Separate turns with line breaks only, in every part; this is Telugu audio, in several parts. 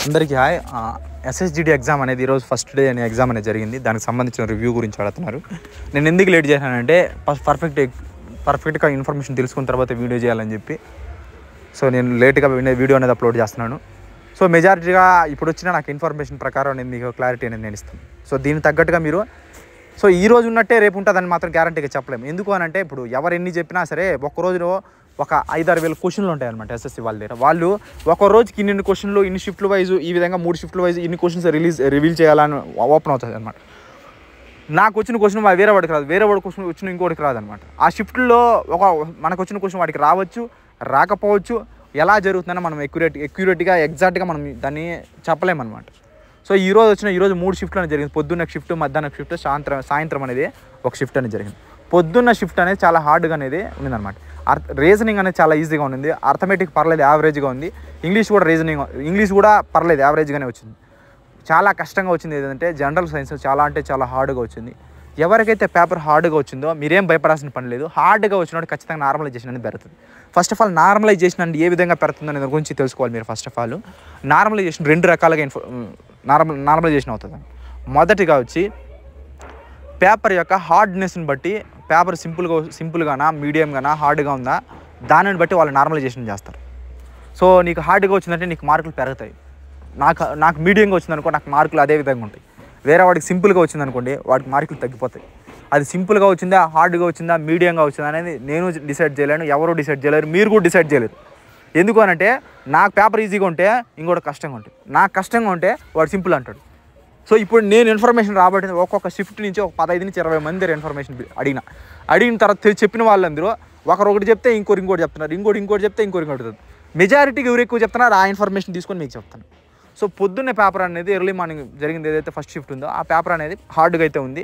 అందరికీ హాయ్. ఎస్ఎస్జిడి ఎగ్జామ్ అనేది ఈరోజు ఫస్ట్ డే అనే ఎగ్జామ్ అనేది జరిగింది. దానికి సంబంధించిన రివ్యూ గురించి అడుగుతున్నారు. నేను ఎందుకు లేట్ చేశానంటే పర్ఫెక్ట్గా ఇన్ఫర్మేషన్ తెలుసుకున్న తర్వాత వీడియో చేయాలని చెప్పి నేను లేట్గా వీడియో అనేది అప్లోడ్ చేస్తున్నాను. మెజారిటీగా ఇప్పుడు వచ్చిన నాకు ఇన్ఫర్మేషన్ ప్రకారం నేను మీకు క్లారిటీ అనేది నేను ఇస్తాను. దీనికి తగ్గట్టుగా మీరు ఈ రోజు ఉన్నట్టే రేపు ఉంటుందని మాత్రం గ్యారంటీగా చెప్పలేము. ఎందుకు అని అంటే ఇప్పుడు ఎవరు ఎన్ని చెప్పినా సరే ఒక్క రోజులో ఒక 5-6 వేల క్వశ్చన్లు ఉంటాయన్నమాట ఎస్ఎస్సి వాళ్ళ దగ్గర. వాళ్ళు ఒక రోజుకి ఇన్ని క్వశ్చన్లు, ఇన్ని షిఫ్ట్లు వైజ్, ఈ విధంగా 3 షిఫ్ట్లు వైజ్ ఇన్ని క్వశ్చన్స్ రివీల్ చేయాలని ఓపెన్ అవుతుంది అనమాట. నాకు వచ్చిన క్వశ్చన్ వేరే వాడికి రాదు, వేరే వాడి క్వశ్చన్ వచ్చిన ఇంకోటికి రాదనమాట. ఆ షిఫ్ట్లో మనకు వచ్చిన క్వశ్చన్ వాడికి రావచ్చు, రాకపోవచ్చు. ఎలా జరుగుతుందని మనం ఎక్యురేట్గా ఎగ్జాక్ట్గా మనం దాన్ని చెప్పలేమన్నమాట. ఈరోజు 3 షిఫ్ట్లు అనేది జరిగింది. పొద్దున్న షిఫ్ట్, మధ్యాహ్నం షిఫ్ట్, సాయంత్రం అనేది ఒక షిఫ్ట్ అనేది జరిగింది. పొద్దున్న షిఫ్ట్ అనేది చాలా హార్డ్గా అనేది ఉందన్నమాట. రీజనింగ్ అనేది చాలా ఈజీగా ఉంది. అర్థమెటిక్ పర్లేదు, యావరేజ్గా ఉంది. ఇంగ్లీష్ కూడా పర్లేదు, యావరేజ్గానే వచ్చింది. చాలా కష్టంగా వచ్చింది ఏదంటే జనరల్ సైన్స్ చాలా అంటే చాలా హార్డ్గా వచ్చింది. ఎవరికైతే పేపర్ హార్డ్గా వచ్చిందో మీరేం భయపడాల్సిన పని లేదు. హార్డ్గా వచ్చినప్పుడు ఖచ్చితంగా నార్మలైజేషన్ అనేది పెరుగుతుంది. ఫస్ట్ ఆఫ్ ఆల్ నార్మలైజేషన్ అంటే ఏ విధంగా పెరుగుతుంది అనే గురించి తెలుసుకోవాలి మీరు. ఫస్ట్ ఆఫ్ ఆల్ నార్మలైజేషన్ 2 రకాలుగా నార్మలైజేషన్ అవుతుంది. మొదటిగా వచ్చి పేపర్ యొక్క హార్డ్నెస్ని బట్టి పేపర్ సింపుల్గానా, మీడియంగానా, హార్డ్గా ఉందా దానిని బట్టి వాళ్ళు నార్మలైజేషన్ చేస్తారు. నీకు హార్డ్గా వచ్చిందంటే నీకు మార్కులు పెరుగుతాయి. నాకు మీడియంగా వచ్చిందనుకో నాకు మార్కులు అదే విధంగా ఉంటాయి. వేరే వాడికి సింపుల్గా వచ్చిందనుకోండి వాడికి మార్కులు తగ్గిపోతాయి. అది సింపుల్గా వచ్చిందా, హార్డ్గా వచ్చిందా, మీడియంగా వచ్చిందా అనేది నేను డిసైడ్ చేయలేను, ఎవరు డిసైడ్ చేయలేరు, మీరు కూడా డిసైడ్ చేయలేరు. ఎందుకు అనంటే నాకు పేపర్ ఈజీగా ఉంటే ఇంకోటి కష్టంగా ఉంటుంది, నాకు కష్టంగా ఉంటే వాడు సింపుల్ అంటాడు. ఇప్పుడు నేను ఇన్ఫర్మేషన్ రాబట్టింది ఒక్కొక్క షిఫ్ట్ నుంచి ఒక 15 నుంచి 20 మంది ఇన్ఫర్మేషన్ అడిగిన తర్వాత చెప్పిన వాళ్ళందరూ ఒకటి చెప్తే ఇంకోటి చెప్తున్నారు, ఇంకోటి చెప్తే ఇంకోటి చెప్తుంది. మెజారిటీకి ఎవరు ఎక్కువ చెప్తున్నారు ఆ ఇన్ఫర్మేషన్ తీసుకొని మీకు చెప్తాను. పొద్దున్నే పేపర్ అనేది ఎర్లీ మార్నింగ్ జరిగింది ఏదైతే ఫస్ట్ షిఫ్ట్ ఉందో ఆ పేపర్ అనేది హార్డ్గా అయితే ఉంది.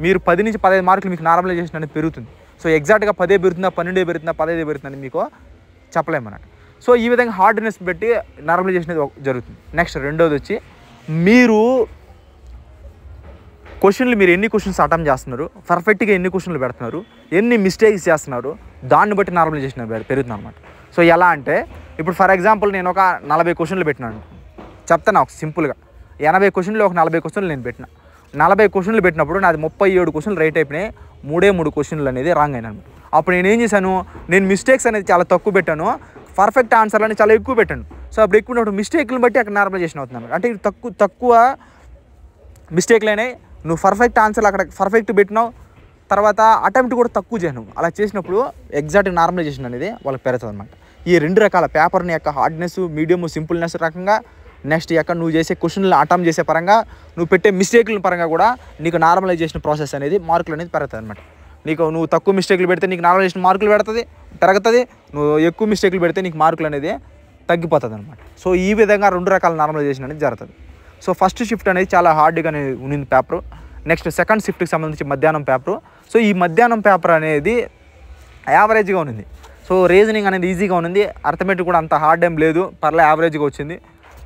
మీరు 10 నుంచి 15 మార్కులు మీకు నార్మలైజేషన్ అనేది పెరుగుతుంది. ఎగ్జాక్ట్గా 10 పెరుగుతుందా, 12 పెరుగుతుందా, 15 పెరుగుతుందని మీకు చెప్పలేమన్నట్టు. ఈ విధంగా హార్డ్నెస్ బట్టి నార్మలైజేషన్ అనేది జరుగుతుంది. నెక్స్ట్ రెండోది వచ్చి మీరు ఎన్ని క్వశ్చన్స్ అటెంప్ట్ చేస్తున్నారు, పర్ఫెక్ట్గా ఎన్ని క్వశ్చన్లు పెడుతున్నారు, ఎన్ని మిస్టేక్స్ చేస్తున్నారు దాన్ని బట్టి నార్మలైజేషన్ పెరుగుతుంది అనమాట. ఎలా అంటే ఇప్పుడు ఫర్ ఎగ్జాంపుల్ నేను ఒక 40 క్వశ్చన్లు పెట్టినాను చెప్తాను ఒక సింపుల్గా. 80 క్వశ్చన్లు ఒక 40 క్వశ్చన్లు నేను పెట్టిన. 40 క్వశ్చన్లు పెట్టినప్పుడు నాది 37 క్వశ్చన్లు రైట్ అయిపోయినాయి, 3 క్వశ్చన్లు అనేది రాంగ్ అయినాను. అప్పుడు నేను ఏం చేశాను, నేను మిస్టేక్స్ అనేది చాలా తక్కువ పెట్టాను, పర్ఫెక్ట్ ఆన్సర్లు అనేది చాలా ఎక్కువ పెట్టాను. అప్పుడు ఎక్కువ మిస్టేక్లను బట్టి అక్కడ నార్మలైజేషన్ అవుతుంది. అంటే తక్కువ మిస్టేక్లు అయినాయి, నువ్వు పర్ఫెక్ట్ ఆన్సర్లు అక్కడ పర్ఫెక్ట్ పెట్టినావు, తర్వాత అటెంప్ట్ కూడా తక్కువ చేయను. అలా చేసినప్పుడు ఎగ్జాక్ట్ నార్మలైజేషన్ అనేది వాళ్ళకి పెరుగుతుంది అనమాట. ఈ 2 రకాల పేపర్ని యొక్క హార్డ్నెస్, మీడియం, సింపుల్నెస్ రకంగా, నెక్స్ట్ యొక్క నువ్వు చేసే క్వశ్చన్లు అటెంప్ట్ చేసే పరంగా, నువ్వు పెట్టే మిస్టేక్ల పరంగా కూడా నీకు నార్మలైజేషన్ ప్రాసెస్ అనేది మార్కులు అనేది పెరుగుతుంది అనమాట. నువ్వు తక్కువ మిస్టేక్లు పెడితే నీకు నార్మలైజేషన్ మార్కులు పెరుగుతుంది, నువ్వు ఎక్కువ మిస్టేక్లు పెడితే నీకు మార్కులు అనేది తగ్గిపోతుంది అనమాట. ఈ విధంగా 2 రకాల నార్మలైజేషన్ అనేది జరుగుతుంది. ఫస్ట్ షిఫ్ట్ అనేది చాలా హార్డ్గా ఉన్నింది పేపరు. నెక్స్ట్ సెకండ్ షిఫ్ట్కి సంబంధించి మధ్యాహ్నం పేపరు. ఈ మధ్యాహ్నం పేపర్ అనేది యావరేజ్గా ఉన్నింది. రీజనింగ్ అనేది ఈజీగా ఉన్నింది, అర్థమెటిక్ కూడా అంత హార్డ్ ఏం లేదు, యావరేజ్గా వచ్చింది.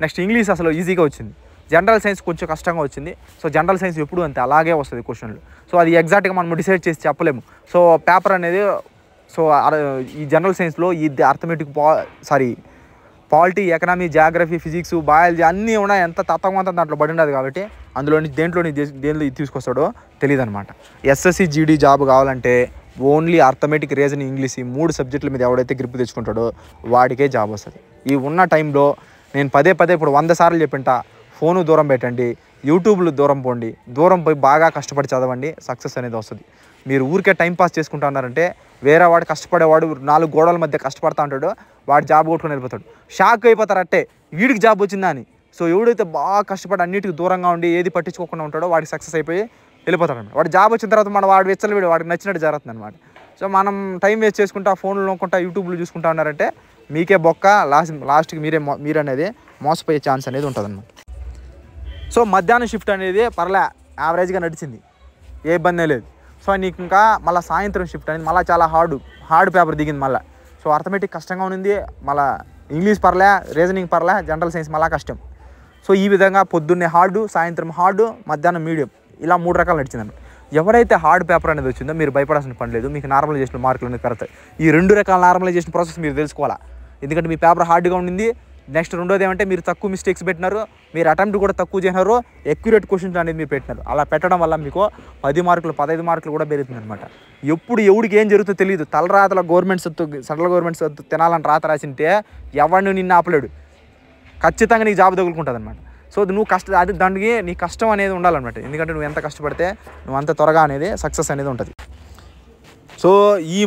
నెక్స్ట్ ఇంగ్లీష్ అసలు ఈజీగా వచ్చింది. జనరల్ సైన్స్ కొంచెం కష్టంగా వచ్చింది. జనరల్ సైన్స్ ఎప్పుడు అంతే అలాగే వస్తుంది క్వశ్చన్లు. అది ఎగ్జాక్ట్గా మనం డిసైడ్ చేసి చెప్పలేము. పేపర్ అనేది ఈ జనరల్ సైన్స్లో ఈ arithmetic polity, economy, geography, physics, biology అన్నీ ఉన్నాయి. ఎంత తత్వమంతా దాంట్లో పడి ఉండదు కాబట్టి దేంట్లో తీసుకొస్తాడో తెలియదు అనమాట. ఎస్ఎస్సి జీడీ జాబ్ కావాలంటే ఓన్లీ అర్థమెటిక్, రీజనింగ్, ఇంగ్లీష్ ఈ 3 సబ్జెక్టుల మీద ఎవడైతే గ్రిప్ తెచ్చుకుంటాడో వాడికే జాబ్ వస్తుంది. ఈ ఉన్న టైంలో నేను పదే ఇప్పుడు 100 సార్లు చెప్పింటా, ఫోను దూరం పెట్టండి, యూట్యూబ్లు దూరం పోయి బాగా కష్టపడి చదవండి, సక్సెస్ అనేది వస్తుంది. మీరు ఊరికే టైంపాస్ చేసుకుంటా ఉన్నారంటే వేరే వాడు కష్టపడేవాడు 4 గోడల మధ్య కష్టపడతా ఉంటాడు, వాడు జాబ్ కొట్టుకొని వెళ్ళిపోతాడు. షాక్ అయిపోతారు అట్టే వీడికి జాబ్ వచ్చిందా అని. ఎవడైతే బాగా కష్టపడి అన్నిటికి దూరంగా ఉండి ఏది పట్టించుకోకుండా ఉంటాడో వాడికి సక్సెస్ అయిపోయి వెళ్ళిపోతాడు అనమాట. వాడు జాబ్ వచ్చిన తర్వాత వాడు వెచ్చలు వాడికి నచ్చినట్టు జరుగుతుంది అనమాట. మనం టైం వేస్ట్ చేసుకుంటా, ఫోన్లు నోకుంటా, యూట్యూబ్లు చూసుకుంటా ఉన్నారంటే మీకే బొక్క, లాస్ట్కి మీరు అనేది మోసపోయే ఛాన్స్ అనేది ఉంటుంది అనమాట. మధ్యాహ్నం షిఫ్ట్ అనేది యావరేజ్గా నడిచింది, ఏ ఇబ్బంది లేదు. నీకు ఇంకా మళ్ళీ సాయంత్రం షిఫ్ట్ అనేది మళ్ళీ చాలా హార్డ్ పేపర్ దిగింది. మళ్ళీ అర్థమెటిక్ కష్టంగా ఉంది, మళ్ళీ ఇంగ్లీష్ రీజనింగ్ జనరల్ సైన్స్ మళ్ళీ కష్టం. ఈ విధంగా పొద్దున్నే హార్డు, సాయంత్రం హార్డు, మధ్యాహ్నం మీడియం, ఇలా 3 రకాలు నడిచిందండి. ఎవరైతే హార్డ్ పేపర్ అనేది వచ్చిందో మీరు భయపడాల్సిన పని లేదు, మీకు నార్మలైజేషన్ మార్కులు అనేది పెరుగుతాయి. ఈ 2 రకాల నార్మలైజేషన్ ప్రాసెస్ మీరు తెలుసుకోవాలా. ఎందుకంటే మీ పేపర్ హార్డ్గా ఉండింది, నెక్స్ట్ రెండోది ఏమంటే మీరు తక్కువ మిస్టేక్స్ పెట్టినారు, మీరు అటెంప్ట్ కూడా తక్కువ చేసినారు, అక్యురేట్ క్వశ్చన్స్ అనేది మీరు పెట్టినారు. అలా పెట్టడం వల్ల మీకు 10 మార్కులు 15 మార్కులు కూడా పెరుగుతుంది అనమాట. ఎప్పుడు ఎవడికి ఏం జరుగుతుందో తెలియదు. తలరాతల సెంట్రల్ గవర్నమెంట్ సొత్తు తినాలని రాత రాసింటే ఎవరిని నిన్ను ఆపలేడు, ఖచ్చితంగా నీకు జాబ్ తగులుకుంటుంది అనమాట. సో నువ్వు దానికి నీ కష్టం అనేది ఉండాలన్నమాట. ఎందుకంటే నువ్వు ఎంత కష్టపడితే నువ్వు అంత త్వరగా అనేది సక్సెస్ అనేది ఉంటుంది. సో ఈ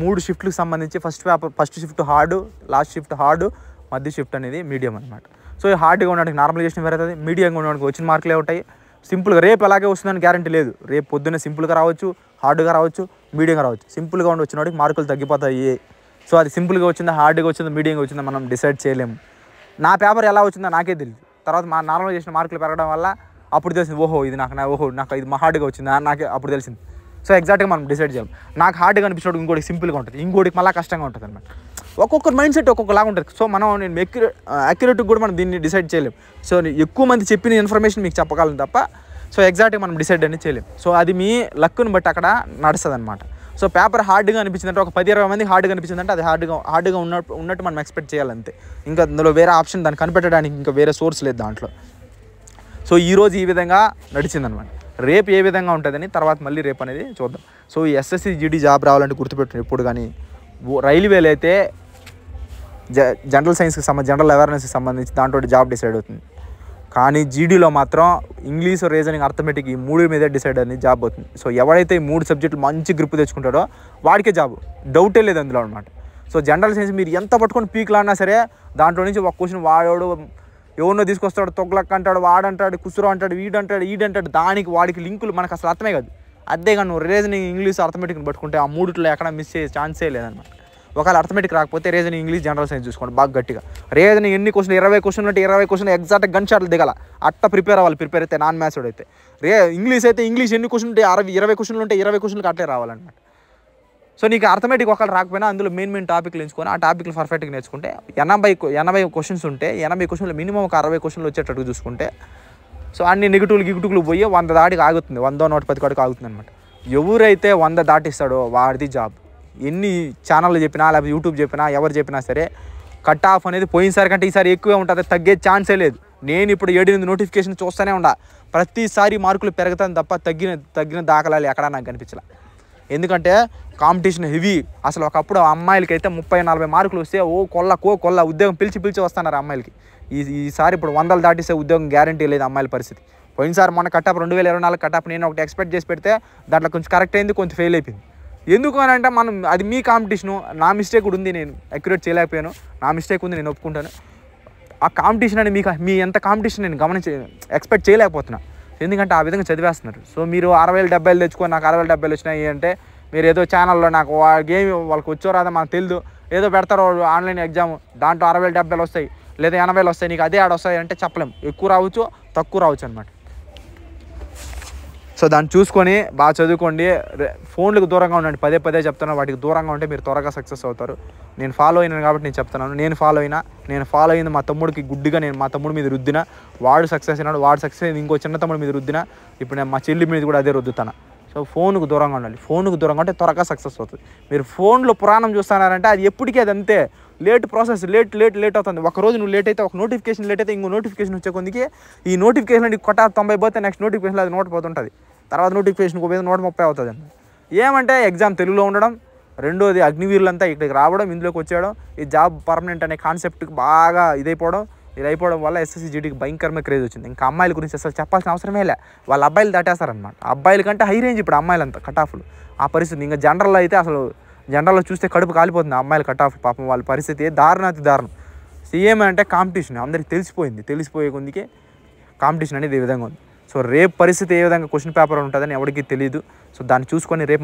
మూడు షిఫ్ట్లకు సంబంధించి first shift hard, last shift hard, మధ్య షిఫ్ట్ అనేది మీడియం అనమాట. సో ఈ హార్డ్గా ఉండడానికి నార్మలైజేషన్ పెరుగుతుంది, మీడియంగా ఉండడానికి వచ్చిన మార్కులే ఉంటాయి. సింపుల్గా రేపు అలాగే వస్తుందని గ్యారంటీ లేదు. రేపు పొద్దున్న సింపుల్గా రావచ్చు, హార్డ్గా రావచ్చు, మీడియంగా రావచ్చు. సింపుల్గా వచ్చిన వాడికి మార్కులు తగ్గిపోతాయి. సో అది సింపుల్గా వచ్చిందా, హార్డ్గా వచ్చిందా, మీడియంగా వచ్చిందా మనం డిసైడ్ చేయలేము. నా పేపర్ ఎలా వచ్చిందో నాకే తెలియదు. తర్వాత నార్మల్ చేసిన మార్కులు పెరగడం వల్ల అప్పుడు తెలిసింది, నాకు ఇది హార్డ్గా వచ్చిందా నాకే అప్పుడు తెలిసింది. సో ఎగ్జాక్ట్గా మనం డిసైడ్ చేయాలి. నాకు హార్డ్గా అనిపించినప్పుడు ఇంకోటి సింపుల్గా ఉంటుంది, ఇంకోటికి మళ్ళీ కష్టంగా ఉంటుంది అనమాట. ఒక్కొక్కరు మైండ్ సెట్ ఒక్కొక్కలాగా ఉంటుంది. సో నేను అక్యురేట్గా కూడా మనం దీన్ని డిసైడ్ చేయలేము. సో ఎక్కువ మంది చెప్పిన ఇన్ఫర్మేషన్ మీకు చెప్పగలను తప్ప సో ఎగ్జాక్ట్గా మనం డిసైడ్ అనేది చేయలేము. సో అది మీ లక్ను బట్టి అక్కడ నడుస్తుంది అనమాట. సో పేపర్ హార్డ్గా అనిపించిందంటే ఒక 10-20 మంది హార్డ్గా అనిపించిందంటే అది హార్డ్గా ఉన్నట్టు మనం ఎక్స్పెక్ట్ చేయాలంతే. ఇంకా అందులో వేరే ఆప్షన్ దాన్ని కనిపెట్టడానికి ఇంకా వేరే సోర్స్ లేదు దాంట్లో. సో ఈరోజు ఈ విధంగా నడిచిందనమాట. రేపు ఏ విధంగా ఉంటుందని తర్వాత మళ్ళీ రేపు అనేది చూద్దాం. సో ఈ ఎస్ఎస్సి జీడీ జాబ్ రావాలంటే గుర్తుపెట్టిన ఎప్పుడు కానీ రైల్వేలు అయితే జనరల్ సైన్స్కి జనరల్ అవేర్నెస్కి సంబంధించి దాంట్లో జాబ్ డిసైడ్ అవుతుంది. కానీ జీడీలో మాత్రం ఇంగ్లీష్, రీజనింగ్, అర్థమెటిక్ ఈ 3 మీదే డిసైడ్ అనేది జాబ్ అవుతుంది. సో ఎవడైతే ఈ 3 సబ్జెక్టులు మంచి గ్రిప్ తెచ్చుకుంటాడో వాడికే జాబ్, డౌటే లేదు అందులో అనమాట. సో జనరల్ సైన్స్ మీరు ఎంత పట్టుకొని పీక్లాడినా సరే దాంట్లో నుంచి ఒక క్వశ్చన్ వాడు ఎవరినో తీసుకొస్తాడు, తొగ్లక్ అంటాడు, వాడంటాడు, కుసురు అంటాడు, ఈడంటాడు, వాడికి లింకులు మనకు అసలు అర్థమే కాదు. అదే కానీ నువ్వు రీజనింగ్, ఇంగ్లీష్, అర్థమెటిక్ని పట్టుకుంటే ఆ 3లో ఎక్కడ మిస్ చేసే ఛాన్సే లేదనమాట. ఒకవేళ అర్థమెటిక్ రాకపోతే రీజనింగ్, ఇంగ్లీష్, జనరల్ సైన్స్ చూసుకోండి బాగా గట్టిగా. రీజనింగ్ ఎన్ని క్వశ్చన్ 20 క్వశ్చన్లు అంటే 20 క్వశ్చన్లు ఎగ్జాక్ట్గా గన్ షాట్లు దిగాల అట్ట ప్రిపేర్ అయితే నాన్ మ్యాథ్స్ అయితే. ఇంగ్లీష్ అయితే ఇంగ్లీష్ ఎన్ని క్వశ్చన్ ఉంటే 20 క్వశ్చన్లు ఉంటే 20 క్వశ్చన్లకు అట్లే రావాలన్నమాట. సో నీకు అర్థమెటిక్ ఒకళ్ళు రాకపోయినా అందులో మెయిన్ టాపిక్లు ఎంచుకొని ఆ టాపిక్లు పర్ఫెక్ట్గా నేర్చుకుంటే 80 క్వశ్చన్స్ ఉంటే 80 క్వశ్చన్లు మినిమం ఒక 60 క్వశ్చన్లు వచ్చేటట్టు చూసుకుంటే సో అన్ని నెగిటివ్లు పోయి 100 దాటికి ఆగుతుంది, 100-110 కాడికి ఆగుతుంది అనమాట. ఎవరైతే 100 దాటిస్తాడో వాడిది జాబ్. ఎన్ని ఛానళ్ళు చెప్పినా లేకపోతే యూట్యూబ్ చెప్పినా ఎవరు చెప్పినా సరే కట్ ఆఫ్ అనేది పోయినసారి కంటే ఈసారి ఎక్కువే ఉంటుంది, తగ్గే ఛాన్సే లేదు. నేను ఇప్పుడు 7-8 నోటిఫికేషన్ చూస్తూనే ఉండా, ప్రతిసారి మార్కులు పెరుగుతాను తప్ప తగ్గిన దాఖలాలు ఎక్కడా నాకు కనిపించలే. ఎందుకంటే కాంపిటీషన్ హెవీ. అసలు ఒకప్పుడు అమ్మాయిలకి అయితే 30-40 మార్కులు వస్తే కొల్ల ఉద్యోగం పిలిచి వస్తున్నారు అమ్మాయిలకి. ఈసారి ఇప్పుడు 100 దాటిస్తే ఉద్యోగం గ్యారంటీ లేదు అమ్మాయిల పరిస్థితి. పోయినసారి మొన్న కట్ ఆఫ్ 2024 కట్ ఆఫ్ నేను ఒకటి ఎక్స్పెక్ట్ చేసి పెడితే దాంట్లో కొంచెం కరెక్ట్ అయింది, కొంచెం ఫెయిల్ అయిపోయింది. ఎందుకు అని అంటే అది మీ కాంపిటీషను, నా మిస్టేక్ కూడా ఉంది, నేను అక్యురేట్ చేయలేకపోయాను, నా మిస్టేక్ ఉంది, నేను ఒప్పుకుంటాను. ఆ కాంపిటీషన్ అని మీ ఎంత కాంపిటీషన్ నేను ఎక్స్పెక్ట్ చేయలేకపోతున్నా. ఎందుకంటే ఆ విధంగా చదివేస్తున్నారు. సో మీరు 60,000-70,000 తెచ్చుకొని నాకు 60,000-70,000 వచ్చినాయి అంటే మీరు ఏదో ఛానల్లో నాకు గేమ్ వాళ్ళకి వచ్చో రాదా మనకు తెలియదు, ఏదో పెడతారు ఆన్లైన్ ఎగ్జామ్, దాంట్లో 60,000-70,000 వస్తాయి లేదా 80,000 వస్తాయి, నీకు అదే వస్తాయి అంటే చెప్పలేము. ఎక్కువ రావచ్చు, తక్కువ రావచ్చు అనమాట. సో దాన్ని చూసుకొని బాగా చదువుకోండి. ఫోన్లకు దూరంగా ఉండండి, పదే చెప్తున్నాను. వాటికి దూరంగా ఉంటే మీరు త్వరగా సక్సెస్ అవుతారు. నేను ఫాలో అయినాను కాబట్టి నేను చెప్తున్నాను. నేను ఫాలో అయింది మా తమ్ముడికి గుడ్డిగా నేను మా తమ్ముడి మీద రుద్దిన, వాడు సక్సెస్ అయినాడు. వాడు సక్సెస్ అయింది ఇంకో చిన్న తమ్ముడి మీద రుద్దిన, ఇప్పుడు నేను మా చెల్లి మీద కూడా అదే రుద్దుతాను. సో ఫోన్కు దూరంగా ఉండాలి. ఫోన్కు దూరంగా ఉంటే త్వరగా సక్సెస్ అవుతుంది. మీరు ఫోన్లో పురాణం చూస్తున్నారంటే అది ఎప్పటికీ అది అంతే, లేట్ ప్రాసెస్, లేట్ అవుతుంది. ఒకరోజు నువ్వు లేట్ అయితే, ఒక నోటిఫికేషన్ లేట్ అయితే ఇంకో నోటిఫికేషన్ వచ్చే కొద్దికి ఈ నోటిఫికేషన్ నీకు 90 పోతే నెక్స్ట్ నోటిఫికేషన్ అది 100 పోతుంటుంది, తర్వాత నోటిఫికేషన్కి పోతే 130 అవుతుంది. ఏమంటే ఎగ్జామ్ తెలుగులో ఉండడం, రెండోది అగ్నివీరులంతా ఇక్కడికి రావడం, ఇందులోకి వచ్చేయడం, ఈ జాబ్ పర్మనెంట్ అనే కాన్సెప్ట్కి బాగా ఇది అయిపోవడం వల్ల ఎస్ఎస్సి జీడీకి భయంకరమైన క్రేజ్ వచ్చింది. ఇంకా అమ్మాయిల గురించి అసలు చెప్పాల్సిన అవసరమే లే, వాళ్ళ అబ్బాయిలు దాటేస్తారనమాట. అబ్బాయిల కంటే హై రేంజ్ ఇప్పుడు అమ్మాయిలంతా కట్ ఆఫ్లు. ఆ పరిస్థితి ఇంకా జనరల్లో అయితే అసలు జనరల్లో చూస్తే కడుపు కాలిపోతుంది అమ్మాయిల కట్ ఆఫ్. పాపం వాళ్ళ పరిస్థితి దారుణాతి దారుణం. సీఎం అంటే కాంపిటీషన్ అందరికి తెలిసిపోయే కొద్దికి కాంపిటీషన్ అనేది ఈ విధంగా ఉంది. సో రేపు పరిస్థితి ఏ విధంగా క్వశ్చన్ పేపర్ ఉంటుందని ఎవరికి తెలియదు. సో దాన్ని చూసుకొని రేపు